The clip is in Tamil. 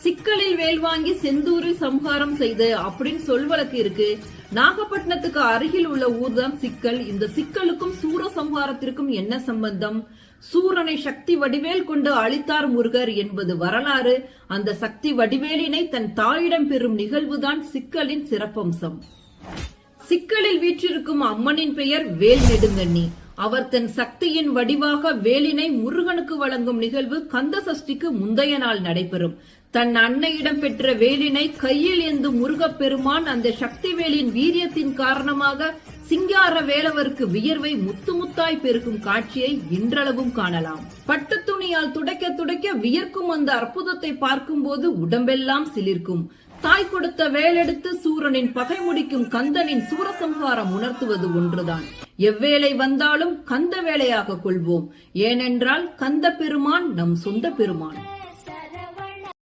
சிக்கலில் வேல் வாங்கி செந்தூரில் சம்ஹாரம் செய்து அப்படின்னு சொல்வழக்கு இருக்கு. நாகப்பட்டினத்துக்கு அருகில் உள்ள ஊர்தான் சிக்கல். இந்த சிக்கலுக்கும் சூரசம்ஹாரத்திற்கும் என்ன சம்பந்தம்? சூரனை சக்தி வடிவேல் கொண்டு அழித்தார் முருகர் என்பது வரலாறு. அந்த சக்தி வடிவேலினை தன் தாயிடம் பெறும் நிகழ்வுதான் சிக்கலின் சிறப்பம்சம். சிக்கலில் வீற்றிருக்கும் அம்மனின் பெயர் வேல் நெடுங்கண்ணி. அவர் தன் சக்தியின் வடிவாக வேலினை முருகனுக்கு வழங்கும் நிகழ்வு கந்த சஷ்டிக்கு முந்தைய நாள் நடைபெறும். தன் அன்னையிடம் பெற்ற வேலினை கையில் ஏந்தும் முருகப்பெருமான் அந்த சக்தி வேலின் வீரியத்தின் காரணமாக சிங்கார வேலவருக்கு வியர்வை முத்து முத்தாய் பெருக்கும் காட்சியை இன்றளவும் காணலாம். பட்டு துணியால் துடைக்க துடைக்க வியர்க்கும் அந்த அற்புதத்தை பார்க்கும் போது உடம்பெல்லாம் சிலிர்க்கும். தாய் கொடுத்த வேலெடுத்து சூரனின் பகை முடிக்கும் கந்தனின் சூரசம்ஹாரம் உணர்த்துவது ஒன்றுதான். எவ்வேளை வந்தாலும் கந்த வேலையாக கொள்வோம். ஏனென்றால் கந்த பெருமான் நம் சொந்த பெருமான்.